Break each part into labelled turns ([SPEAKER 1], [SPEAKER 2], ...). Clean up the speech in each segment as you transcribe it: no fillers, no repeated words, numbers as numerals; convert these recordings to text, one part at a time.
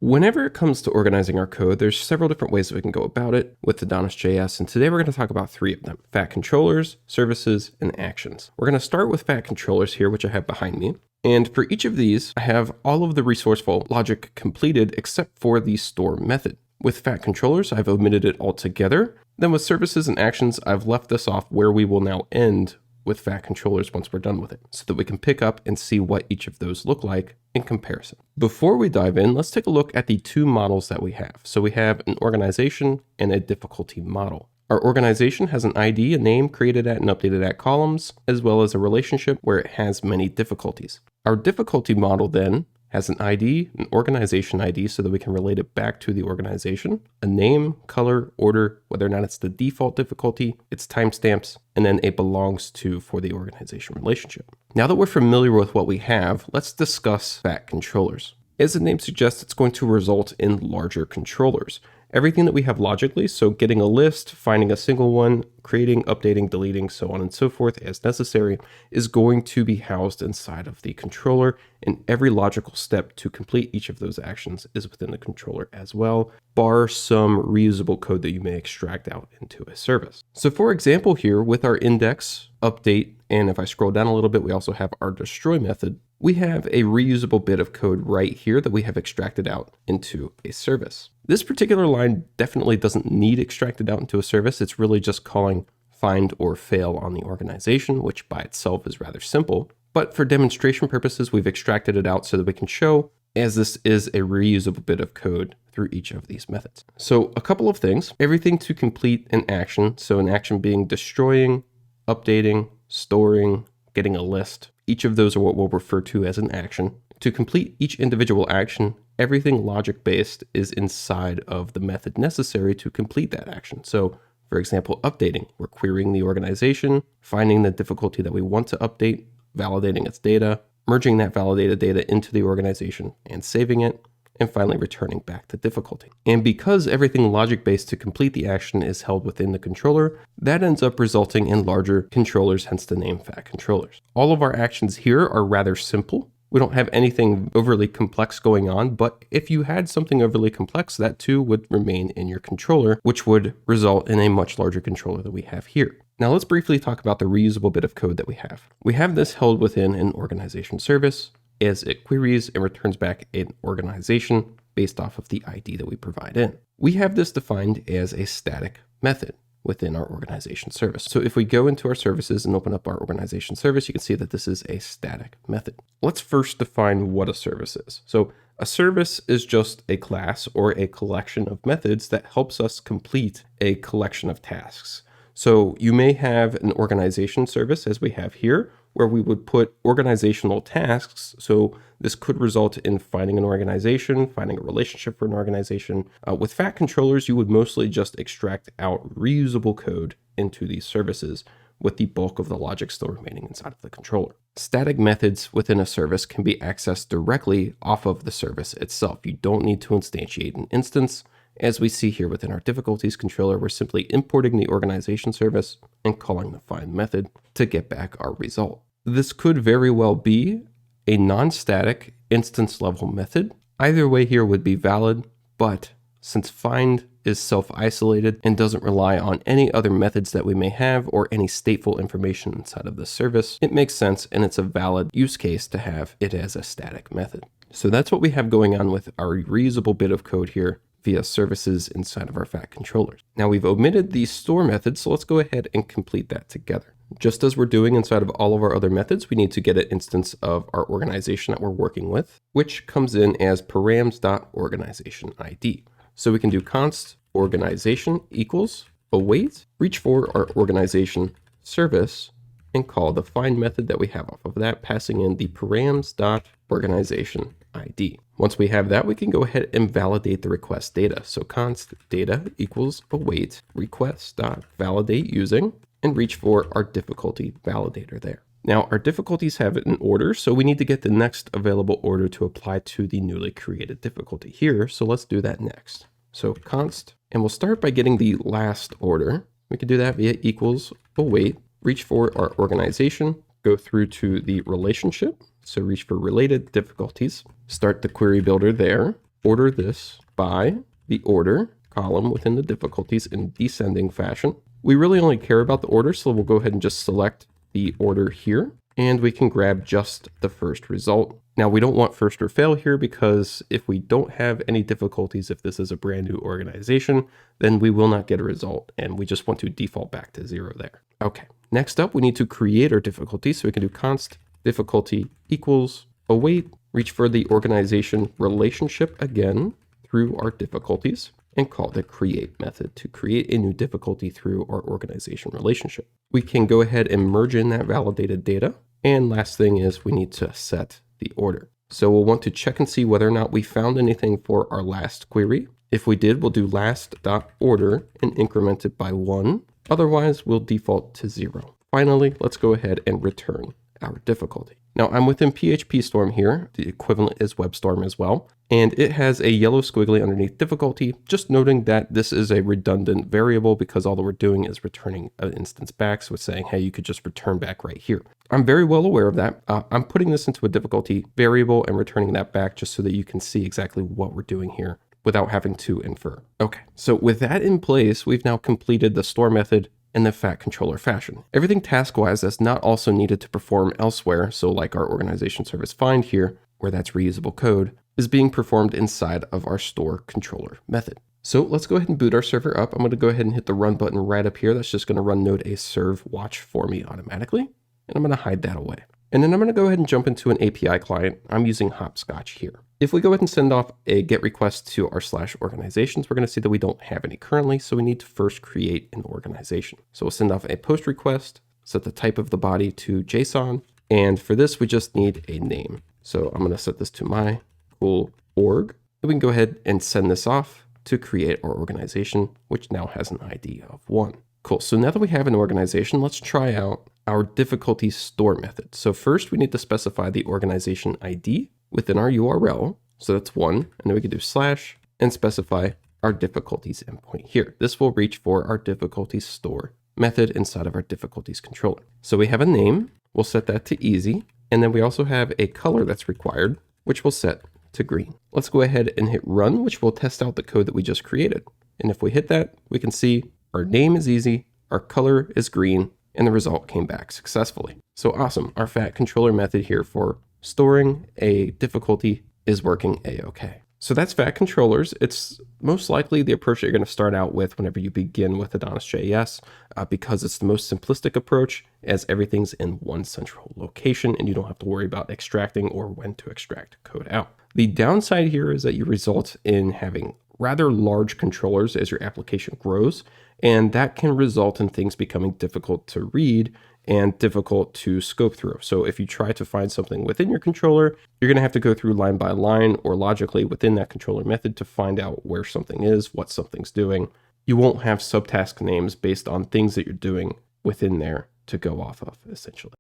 [SPEAKER 1] Whenever it comes to organizing our code, there's several different ways that we can go about it with AdonisJS, and today we're going to talk about 3 of them: fat controllers, services, and actions. We're going to start with fat controllers here, which I have behind me. And for each of these, I have all of the resourceful logic completed except for the store method. With fat controllers, I've omitted it altogether. Then with services and actions, I've left this off where we will now end with fat controllers once we're done with it, so that we can pick up and see what each of those look like in comparison. Before we dive in, let's take a look at the 2 models that we have. So we have an organization and a difficulty model. Our organization has an ID, a name created at and updated at columns, as well as a relationship where it has many difficulties. Our difficulty model then has an ID, an organization ID, so that we can relate it back to the organization, a name, color, order, whether or not it's the default difficulty, its timestamps, and then a belongs to for the organization relationship. Now that we're familiar with what we have, let's discuss fat controllers. As the name suggests, it's going to result in larger controllers. Everything that we have logically, so getting a list, finding a single one, creating, updating, deleting, so on and so forth as necessary, is going to be housed inside of the controller, and every logical step to complete each of those actions is within the controller as well, bar some reusable code that you may extract out into a service. So for example here, with our index, update, and if I scroll down a little bit, we also have our destroy method. We have a reusable bit of code right here that we have extracted out into a service. This particular line definitely doesn't need extracted out into a service. It's really just calling find or fail on the organization, which by itself is rather simple. But for demonstration purposes, we've extracted it out so that we can show, as this is a reusable bit of code through each of these methods. So a couple of things: everything to complete an action. So an action being destroying, updating, storing, getting a list. Each of those are what we'll refer to as an action. To complete each individual action, everything logic-based is inside of the method necessary to complete that action. So, for example, updating, we're querying the organization, finding the difficulty that we want to update, validating its data, merging that validated data into the organization and saving it, and finally returning back the difficulty. And because everything logic-based to complete the action is held within the controller, that ends up resulting in larger controllers, hence the name fat controllers. All of our actions here are rather simple. We don't have anything overly complex going on, but if you had something overly complex, that too would remain in your controller, which would result in a much larger controller that we have here. Now let's briefly talk about the reusable bit of code that we have. We have this held within an organization service, as it queries and returns back an organization based off of the ID that we provide in. We have this defined as a static method within our organization service. So if we go into our services and open up our organization service, you can see that this is a static method. Let's first define what a service is. So a service is just a class or a collection of methods that helps us complete a collection of tasks. So you may have an organization service, as we have here, where we would put organizational tasks. So this could result in finding an organization, finding a relationship for an organization. With fat controllers, you would mostly just extract out reusable code into these services, with the bulk of the logic still remaining inside of the controller. Static methods within a service can be accessed directly off of the service itself. You don't need to instantiate an instance. As we see here within our difficulties controller, we're simply importing the organization service and calling the find method to get back our result. This could very well be a non-static instance level method. Either way here would be valid, but since find is self-isolated and doesn't rely on any other methods that we may have or any stateful information inside of the service, it makes sense and it's a valid use case to have it as a static method. So that's what we have going on with our reusable bit of code here via services inside of our fat controllers. Now we've omitted the store method, so let's go ahead and complete that together. Just as we're doing inside of all of our other methods, we need to get an instance of our organization that we're working with, which comes in as params.organizationID. So we can do const organization equals await, reach for our organization service, and call the find method that we have off of that, passing in the params.organizationID. Once we have that, we can go ahead and validate the request data. So const data equals await request.validate using, and reach for our difficulty validator there. Now our difficulties have it in order, so we need to get the next available order to apply to the newly created difficulty here. So let's do that next. So const, and we'll start by getting the last order. We can do that via equals await, reach for our organization, go through to the relationship. So reach for related difficulties, start the query builder there, order this by the order column within the difficulties in descending fashion. We really only care about the order, so we'll go ahead and just select the order here, and we can grab just the first result. Now we don't want first or fail here because if we don't have any difficulties, if this is a brand new organization, then we will not get a result, and we just want to default back to 0 there. Okay, next up we need to create our difficulty, so we can do const difficulty equals await, reach for the organization relationship again through our difficulties, and call the create method to create a new difficulty through our organization relationship. We can go ahead and merge in that validated data. And last thing is we need to set the order. So we'll want to check and see whether or not we found anything for our last query. If we did, we'll do last.order and increment it by 1. Otherwise, we'll default to 0. Finally, let's go ahead and return our difficulty. Now I'm within PHP Storm here. The equivalent is WebStorm as well. And it has a yellow squiggly underneath difficulty, just noting that this is a redundant variable because all that we're doing is returning an instance back. So it's saying, hey, you could just return back right here. I'm very well aware of that. I'm putting this into a difficulty variable and returning that back just so that you can see exactly what we're doing here without having to infer. Okay, so with that in place, we've now completed the store method in the fat controller fashion. Everything task-wise that's not also needed to perform elsewhere, so like our organization service find here, where that's reusable code, is being performed inside of our store controller method. So let's go ahead and boot our server up. I'm going to go ahead and hit the run button right up here. That's just going to run node a serve watch for me automatically. And I'm going to hide that away. And then I'm going to go ahead and jump into an API client. I'm using Hopscotch here. If we go ahead and send off a GET request to our /organizations, we're going to see that we don't have any currently. So we need to first create an organization. So we'll send off a post request, set the type of the body to JSON. And for this, we just need a name. So I'm going to set this to my cool org. And we can go ahead and send this off to create our organization, which now has an ID of 1. Cool. So now that we have an organization, let's try out our difficulty store method. So first we need to specify the organization ID within our URL. So that's 1. And then we can do / and specify our difficulties endpoint here. This will reach for our difficulties store method inside of our difficulties controller. So we have a name. We'll set that to easy. And then we also have a color that's required, which we'll set to green. Let's go ahead and hit run, which will test out the code that we just created. And if we hit that, we can see our name is easy, our color is green, and the result came back successfully. So awesome. Our fat controller method here for storing a difficulty is working a-okay. So that's fat controllers. It's most likely the approach that you're going to start out with whenever you begin with AdonisJS because it's the most simplistic approach as everything's in one central location and you don't have to worry about extracting or when to extract code out. The downside here is that you result in having rather large controllers as your application grows, and that can result in things becoming difficult to read and difficult to scope through. So if you try to find something within your controller, you're going to have to go through line by line or logically within that controller method to find out where something is, what something's doing. You won't have subtask names based on things that you're doing within there to go off of, essentially.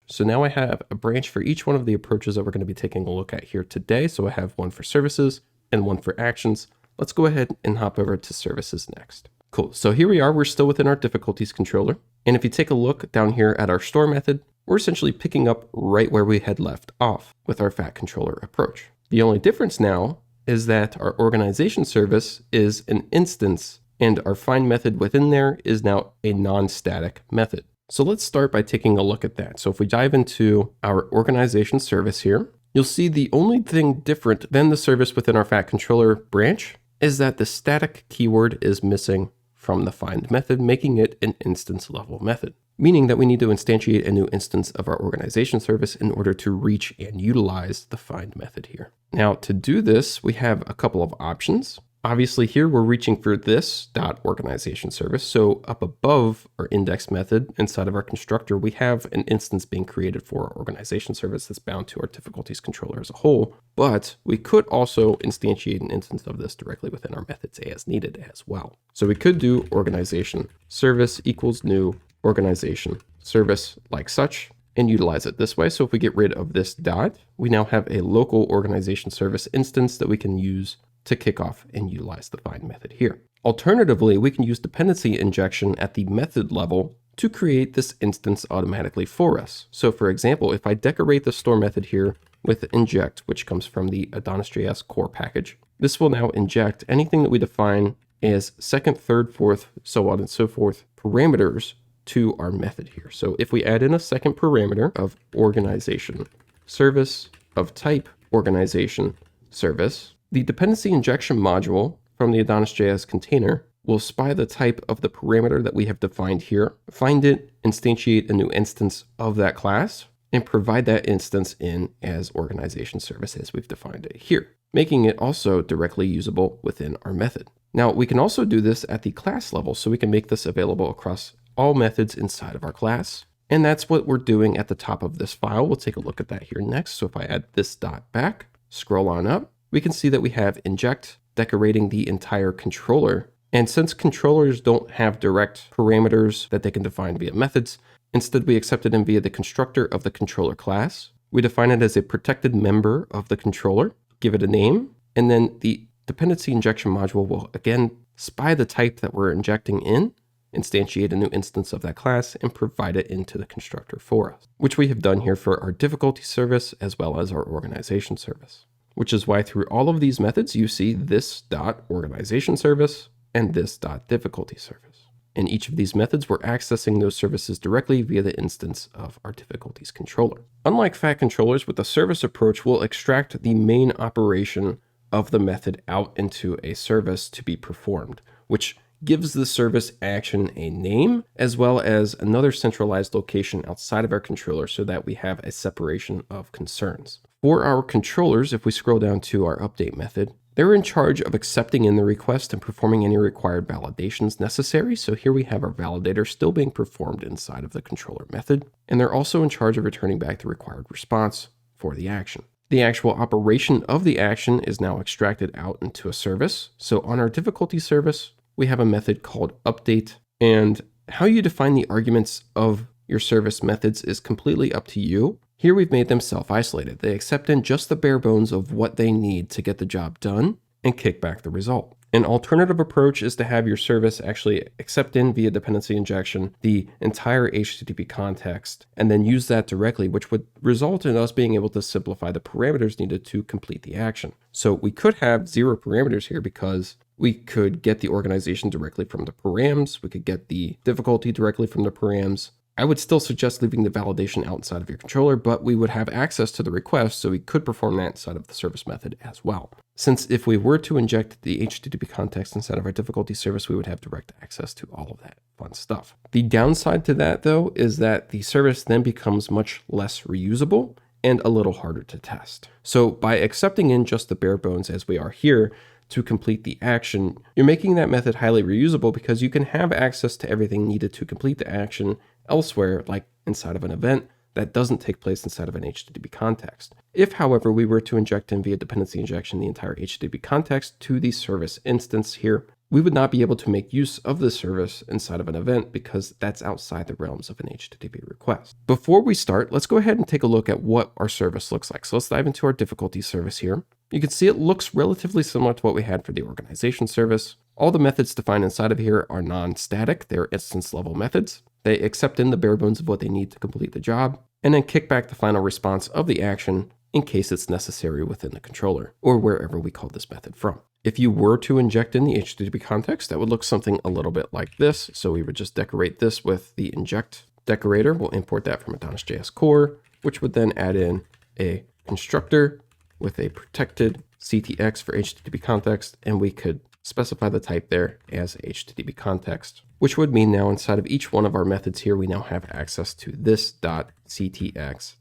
[SPEAKER 1] So now I have a branch for each one of the approaches that we're going to be taking a look at here today. So I have one for services and one for actions. Let's go ahead and hop over to services next. Cool. So here we are. We're still within our difficulties controller. And if you take a look down here at our store method, we're essentially picking up right where we had left off with our fat controller approach. The only difference now is that our organization service is an instance and our find method within there is now a non-static method. So let's start by taking a look at that. So if we dive into our organization service here, you'll see the only thing different than the service within our fat controller branch is that the static keyword is missing from the find method, making it an instance level method, meaning that we need to instantiate a new instance of our organization service in order to reach and utilize the find method here. Now to do this, we have a couple of options. Obviously here we're reaching for this .organization service. So up above our index method inside of our constructor, we have an instance being created for our organization service that's bound to our difficulties controller as a whole. But we could also instantiate an instance of this directly within our methods as needed as well. So we could do organization service equals new organization service like such and utilize it this way. So if we get rid of this dot, we now have a local organization service instance that we can use to kick off and utilize the find method here. Alternatively, we can use dependency injection at the method level to create this instance automatically for us. So for example, if I decorate the store method here with inject, which comes from the AdonisJS core package, This will now inject anything that we define as second, third, fourth, so on and so forth parameters to our method here. So if we add in a second parameter of organization service of type organization service, the dependency injection module from the AdonisJS container will spy the type of the parameter that we have defined here, find it, instantiate a new instance of that class, and provide that instance in as organization service as we've defined it here, making it also directly usable within our method. Now, we can also do this at the class level, so we can make this available across all methods inside of our class. And that's what we're doing at the top of this file. We'll take a look at that here next. So if I add this dot back, scroll on up, we can see that we have inject decorating the entire controller. And since controllers don't have direct parameters that they can define via methods, instead we accepted them via the constructor of the controller class. We define it as a protected member of the controller, give it a name, and then the dependency injection module will again spy the type that we're injecting in, instantiate a new instance of that class, and provide it into the constructor for us, which we have done here for our difficulty service as well as our organization service, which is why through all of these methods, you see this dot organization service and this dot difficulty service. In each of these methods, we're accessing those services directly via the instance of our difficulties controller. Unlike fat controllers, with the service approach, we'll extract the main operation of the method out into a service to be performed, which gives the service action a name, as well as another centralized location outside of our controller so that we have a separation of concerns. For our controllers, if we scroll down to our update method, they're in charge of accepting in the request and performing any required validations necessary. So here we have our validator still being performed inside of the controller method, and they're also in charge of returning back the required response for the action. The actual operation of the action is now extracted out into a service. So on our difficulty service, we have a method called update, and how you define the arguments of your service methods is completely up to you. Here we've made them self-isolated. They accept in just the bare bones of what they need to get the job done and kick back the result. An alternative approach is to have your service actually accept in via dependency injection the entire HTTP context and then use that directly, which would result in us being able to simplify the parameters needed to complete the action. So we could have 0 parameters here because we could get the organization directly from the params. We could get the difficulty directly from the params. I would still suggest leaving the validation outside of your controller, but we would have access to the request, so we could perform that inside of the service method as well. Since if we were to inject the HTTP context inside of our difficulty service, we would have direct access to all of that fun stuff. The downside to that, though, is that the service then becomes much less reusable and a little harder to test. So by accepting in just the bare bones as we are here, to complete the action, you're making that method highly reusable because you can have access to everything needed to complete the action elsewhere, like inside of an event that doesn't take place inside of an HTTP context. If, however, we were to inject in via dependency injection the entire HTTP context to the service instance here, we would not be able to make use of the service inside of an event because that's outside the realms of an HTTP request. Before we start, let's go ahead and take a look at what our service looks like. So let's dive into our difficulty service here. You can see it looks relatively similar to what we had for the organization service. All the methods defined inside of here are non-static. They're instance level methods. They accept in the bare bones of what they need to complete the job, and then kick back the final response of the action in case it's necessary within the controller or wherever we call this method from. If you were to inject in the HTTP context, that would look something a little bit like this. So we would just decorate this with the inject decorator. We'll import that from AdonisJS core, which would then add in a constructor with a protected CTX for HTTP context, and we could specify the type there as HTTP context, which would mean now inside of each one of our methods here, we now have access to this .ctx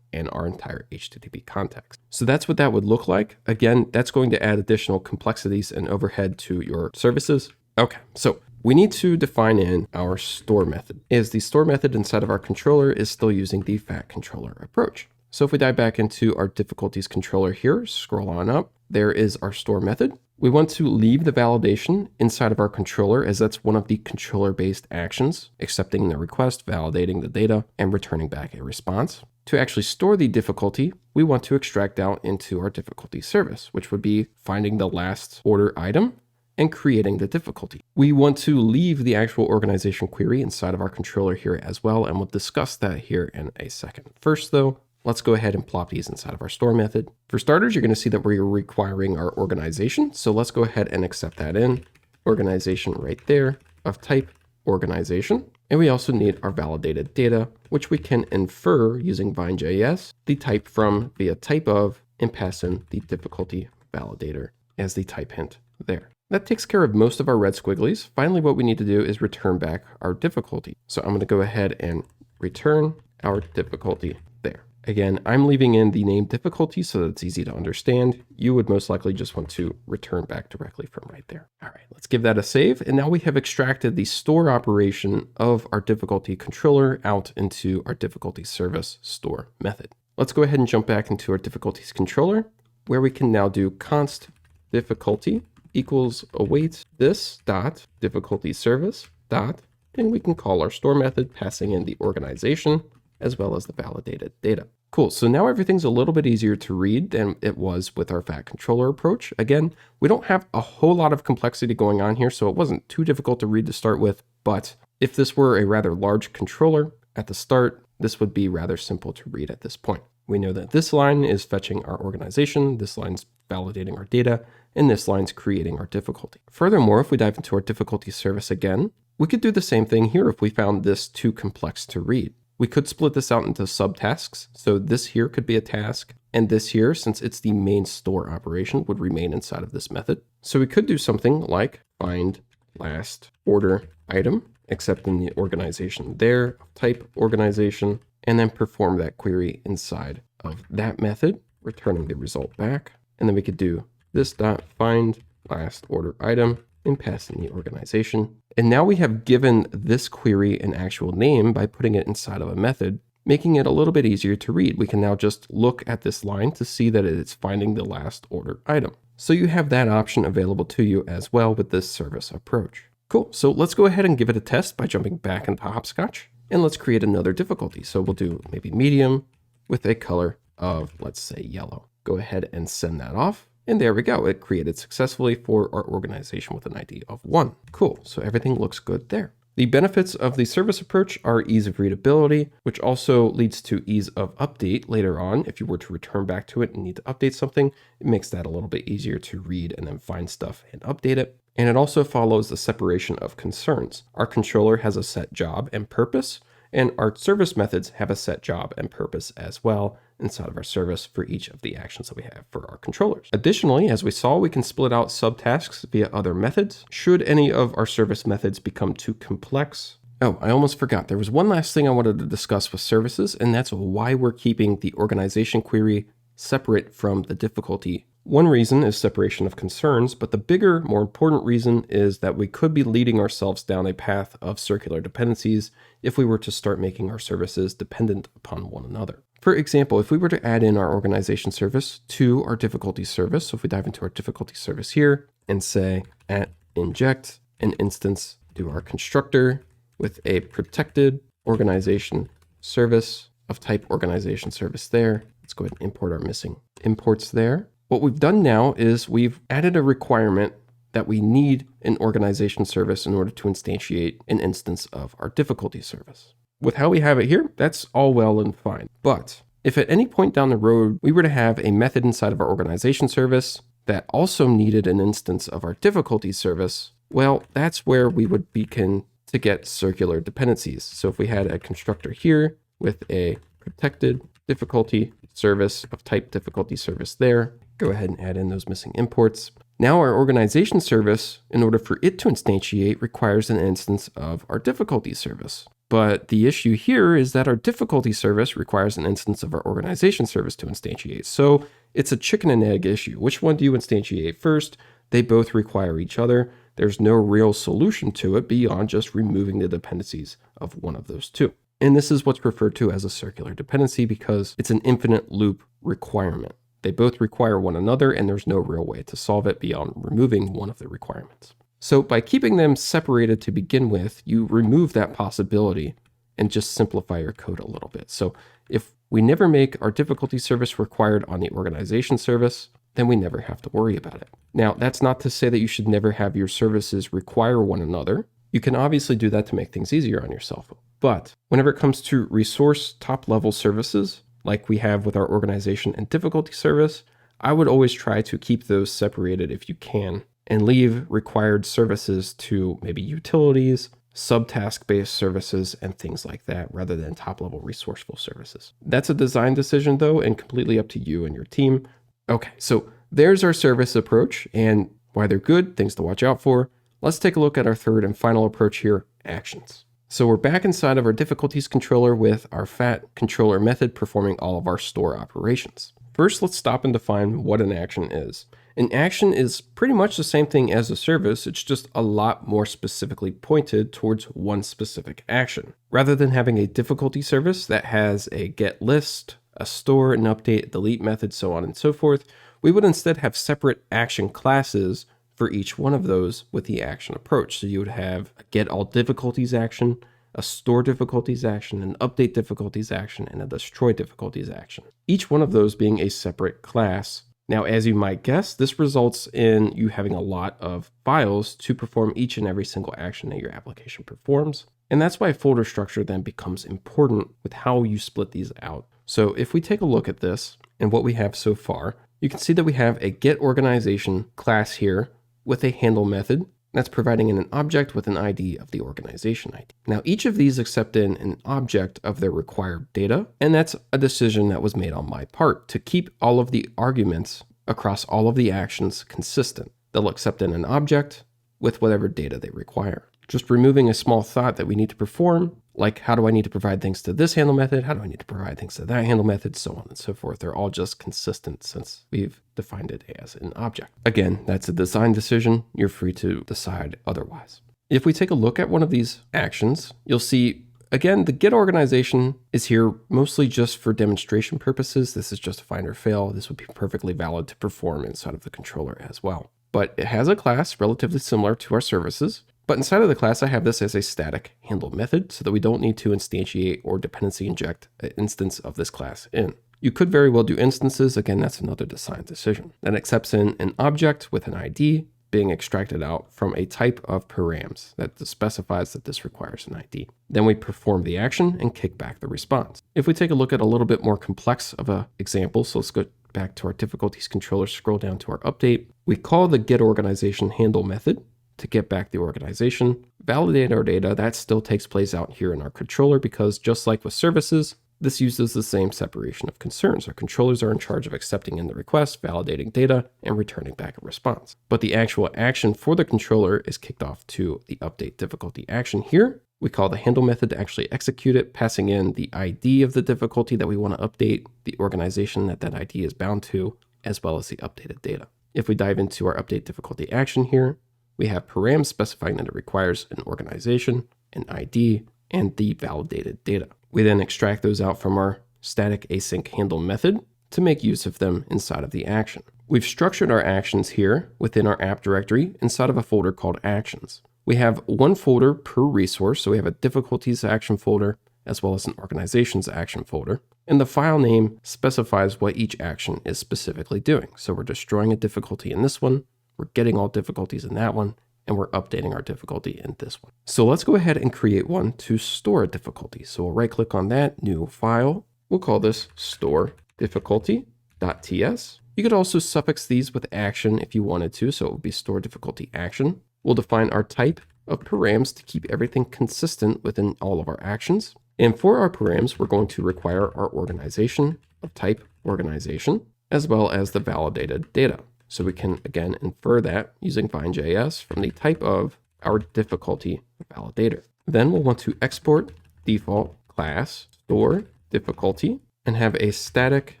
[SPEAKER 1] and our entire HTTP context. So that's what that would look like. Again, that's going to add additional complexities and overhead to your services. Okay, so we need to define in our store method. Is the store method inside of our controller is still using the fat controller approach. So if we dive back into our difficulties controller here, scroll on up, there is our store method. We want to leave the validation inside of our controller as that's one of the controller-based actions, accepting the request, validating the data, and returning back a response. To actually store the difficulty, we want to extract out into our difficulty service, which would be finding the last order item and creating the difficulty. We want to leave the actual organization query inside of our controller here as well, and we'll discuss that here in a second. First though, let's go ahead and plop these inside of our store method. For starters, you're going to see that we're requiring our organization. So let's go ahead and accept that in. Organization right there of type organization. And we also need our validated data, which we can infer using Vine.js, the type from via type of, and pass in the difficulty validator as the type hint there. That takes care of most of our red squigglies. Finally, what we need to do is return back our difficulty. So I'm going to go ahead and return our difficulty there. Again, I'm leaving in the name difficulty so that it's easy to understand. You would most likely just want to return back directly from right there. All right, let's give that a save. And now we have extracted the store operation of our difficulty controller out into our difficulty service store method. Let's go ahead and jump back into our difficulties controller, where we can now do const difficulty equals await this dot difficulty service dot, and we can call our store method passing in the organization as well as the validated data. Cool, so now everything's a little bit easier to read than it was with our fat controller approach. Again, we don't have a whole lot of complexity going on here, so it wasn't too difficult to read to start with, but if this were a rather large controller at the start, this would be rather simple to read at this point. We know that this line is fetching our organization, this line's validating our data, and this line's creating our difficulty. Furthermore, if we dive into our difficulty service again, we could do the same thing here if we found this too complex to read. We could split this out into subtasks. So this here could be a task, and this here, since it's the main store operation, would remain inside of this method. So we could do something like find last order item, except in the organization there, type organization, and then perform that query inside of that method, returning the result back. And then we could do this dot find last order item and pass in the organization. And now we have given this query an actual name by putting it inside of a method, making it a little bit easier to read. We can now just look at this line to see that it is finding the last order item. So you have that option available to you as well with this service approach. Cool, so let's go ahead and give it a test by jumping back into Hopscotch, and let's create another difficulty. So we'll do maybe medium with a color of, let's say, yellow. Go ahead and send that off. And there we go. It created successfully for our organization with an ID of 1. Cool. So everything looks good there. The benefits of the service approach are ease of readability, which also leads to ease of update later on. If you were to return back to it and need to update something, it makes that a little bit easier to read and then find stuff and update it. And it also follows the separation of concerns. Our controller has a set job and purpose, and our service methods have a set job and purpose as well inside of our service for each of the actions that we have for our controllers. Additionally, as we saw, we can split out subtasks via other methods. Should any of our service methods become too complex. Oh, I almost forgot. There was one last thing I wanted to discuss with services, and that's why we're keeping the organization query separate from the difficulty. One reason is separation of concerns, but the bigger, more important reason is that we could be leading ourselves down a path of circular dependencies if we were to start making our services dependent upon one another. For example, if we were to add in our organization service to our difficulty service, so if we dive into our difficulty service here and say at inject an instance to our constructor with a protected organization service of type organization service there, let's go ahead and import our missing imports there. What we've done now is we've added a requirement that we need an organization service in order to instantiate an instance of our difficulty service. With how we have it here, that's all well and fine. But if at any point down the road, we were to have a method inside of our organization service that also needed an instance of our difficulty service, well, that's where we would begin to get circular dependencies. So if we had a constructor here with a protected difficulty service of type difficulty service there, go ahead and add in those missing imports. Now our organization service, in order for it to instantiate, requires an instance of our difficulty service. But the issue here is that our difficulty service requires an instance of our organization service to instantiate. So it's a chicken and egg issue. Which one do you instantiate first? They both require each other. There's no real solution to it beyond just removing the dependencies of one of those two. And this is what's referred to as a circular dependency because it's an infinite loop requirement. They both require one another, and there's no real way to solve it beyond removing one of the requirements. So by keeping them separated to begin with, you remove that possibility and just simplify your code a little bit. So if we never make our difficulty service required on the organization service, then we never have to worry about it. Now, that's not to say that you should never have your services require one another. You can obviously do that to make things easier on yourself. But whenever it comes to resource top-level services, like we have with our organization and difficulty service, I would always try to keep those separated if you can, and leave required services to maybe utilities, subtask-based services, and things like that, rather than top-level resourceful services. That's a design decision, though, and completely up to you and your team. Okay, so there's our service approach and why they're good, things to watch out for. Let's take a look at our third and final approach here, actions. So we're back inside of our difficulties controller with our fat controller method performing all of our store operations. First, let's stop and define what an action is. An action is pretty much the same thing as a service, it's just a lot more specifically pointed towards one specific action. Rather than having a difficulty service that has a get list, a store, an update, delete method, so on and so forth, we would instead have separate action classes for each one of those with the action approach. So you would have a get all difficulties action, a store difficulties action, an update difficulties action, and a destroy difficulties action. Each one of those being a separate class. Now, as you might guess, this results in you having a lot of files to perform each and every single action that your application performs. And that's why folder structure then becomes important with how you split these out. So if we take a look at this and what we have so far, you can see that we have a get organization class here with a handle method that's providing an object with an ID of the organization ID. Now, each of these accept in an object of their required data, and that's a decision that was made on my part to keep all of the arguments across all of the actions consistent. They'll accept in an object with whatever data they require. Just removing a small thought that we need to perform, like how do I need to provide things to this handle method? How do I need to provide things to that handle method? So on and so forth. They're all just consistent since we've defined it as an object. Again, that's a design decision. You're free to decide otherwise. If we take a look at one of these actions, you'll see, again, the get organization is here mostly just for demonstration purposes. This is just a find or fail. This would be perfectly valid to perform inside of the controller as well. But it has a class relatively similar to our services. But inside of the class, I have this as a static handle method so that we don't need to instantiate or dependency inject an instance of this class in. You could very well do instances. Again, that's another design decision. That accepts in an object with an ID being extracted out from a type of params that specifies that this requires an ID. Then we perform the action and kick back the response. If we take a look at a little bit more complex of an example, so let's go back to our difficulties controller, scroll down to our update. We call the get organization handle method to get back the organization, validate our data. That still takes place out here in our controller because just like with services, this uses the same separation of concerns. Our controllers are in charge of accepting in the request, validating data, and returning back a response. But the actual action for the controller is kicked off to the update difficulty action here. We call the handle method to actually execute it, passing in the ID of the difficulty that we want to update, the organization that that ID is bound to, as well as the updated data. If we dive into our update difficulty action here, we have params specifying that it requires an organization, an ID, and the validated data. We then extract those out from our static async handle method to make use of them inside of the action. We've structured our actions here within our app directory inside of a folder called actions. We have one folder per resource, so we have a difficulties action folder as well as an organizations action folder. And the file name specifies what each action is specifically doing. So we're destroying a difficulty in this one, we're getting all difficulties in that one, and we're updating our difficulty in this one. So let's go ahead and create one to store a difficulty. So we'll right click on that, new file. We'll call this store difficulty.ts. You could also suffix these with action if you wanted to. So it would be store difficulty action. We'll define our type of params to keep everything consistent within all of our actions. And for our params, we're going to require our organization of type organization, as well as the validated data. So we can, again, infer that using find.js from the type of our difficulty validator. Then we'll want to export default class store difficulty and have a static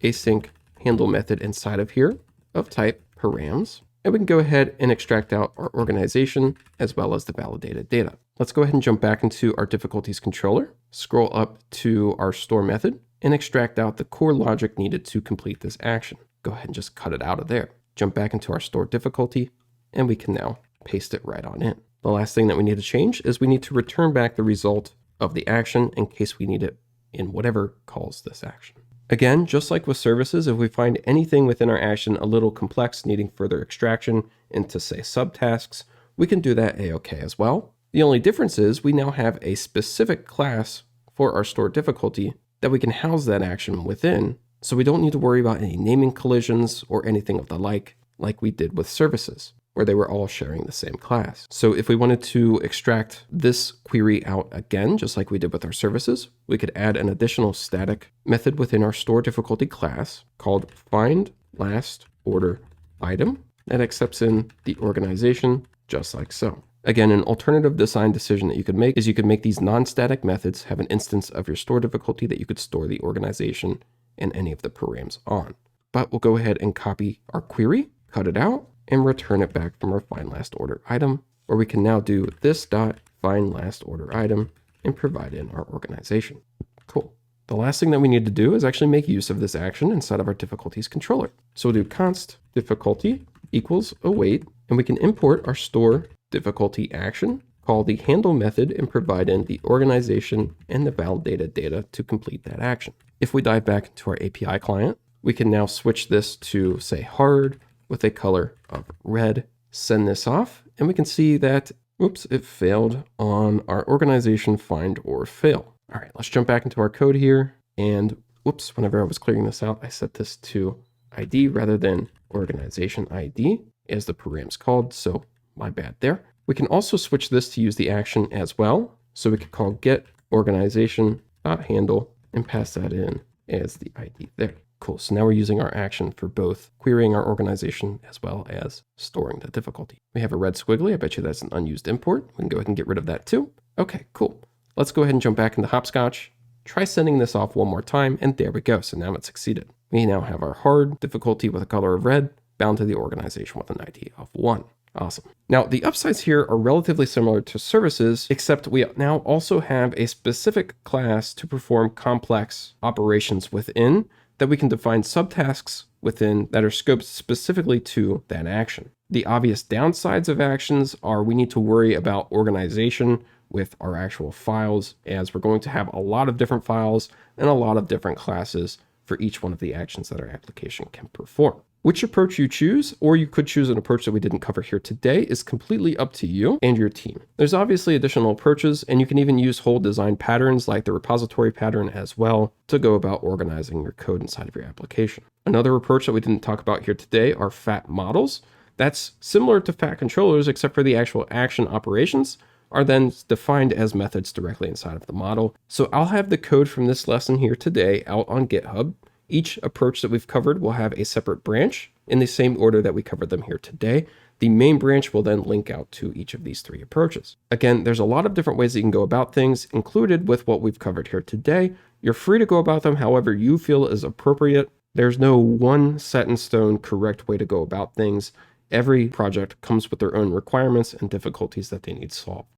[SPEAKER 1] async handle method inside of here of type params. And we can go ahead and extract out our organization as well as the validated data. Let's go ahead and jump back into our difficulties controller, scroll up to our store method, and extract out the core logic needed to complete this action. Go ahead and just cut it out of there. Jump back into our store difficulty, and we can now paste it right on in. The last thing that we need to change is we need to return back the result of the action in case we need it in whatever calls this action. Again, just like with services, if we find anything within our action a little complex needing further extraction into, say, subtasks, we can do that a-okay as well. The only difference is we now have a specific class for our store difficulty that we can house that action within, so we don't need to worry about any naming collisions or anything of the like we did with services, where they were all sharing the same class. So if we wanted to extract this query out again, just like we did with our services, we could add an additional static method within our store difficulty class called find last order item that accepts in the organization just like so. Again, an alternative design decision that you could make is you could make these non-static methods have an instance of your store difficulty that you could store the organization and any of the params on. But we'll go ahead and copy our query, cut it out, and return it back from our find last order item, where we can now do this dot find last order item and provide in our organization. Cool. The last thing that we need to do is actually make use of this action inside of our difficulties controller. So we'll do const difficulty equals await, and we can import our store difficulty action, call the handle method, and provide in the organization and the validated data to complete that action. If we dive back into our API client, we can now switch this to, say, hard with a color of red, send this off, and we can see that, oops, it failed on our organization find or fail. All right, let's jump back into our code here. And whoops, whenever I was clearing this out, I set this to ID rather than organization ID as the param's called. So my bad there. We can also switch this to use the action as well. So we could call get organization.handle and pass that in as the ID there. Cool. So now we're using our action for both querying our organization as well as storing the difficulty. We have a red squiggly. I bet you that's an unused import. We can go ahead and get rid of that too. Okay, cool. Let's go ahead and jump back into Hopscotch. Try sending this off one more time, and there we go. So now it succeeded. We now have our hard difficulty with a color of red bound to the organization with an ID of 1. Awesome. Now, the upsides here are relatively similar to services, except we now also have a specific class to perform complex operations within that we can define subtasks within that are scoped specifically to that action. The obvious downsides of actions are we need to worry about organization with our actual files, as we're going to have a lot of different files and a lot of different classes for each one of the actions that our application can perform. Which approach you choose, or you could choose an approach that we didn't cover here today, is completely up to you and your team. There's obviously additional approaches, and you can even use whole design patterns like the repository pattern as well to go about organizing your code inside of your application. Another approach that we didn't talk about here today are fat models. That's similar to fat controllers, except for the actual action operations are then defined as methods directly inside of the model. So I'll have the code from this lesson here today out on GitHub. Each approach that we've covered will have a separate branch in the same order that we covered them here today. The main branch will then link out to each of these 3 approaches. Again, there's a lot of different ways that you can go about things, included with what we've covered here today. You're free to go about them however you feel is appropriate. There's no one set in stone correct way to go about things. Every project comes with their own requirements and difficulties that they need solved.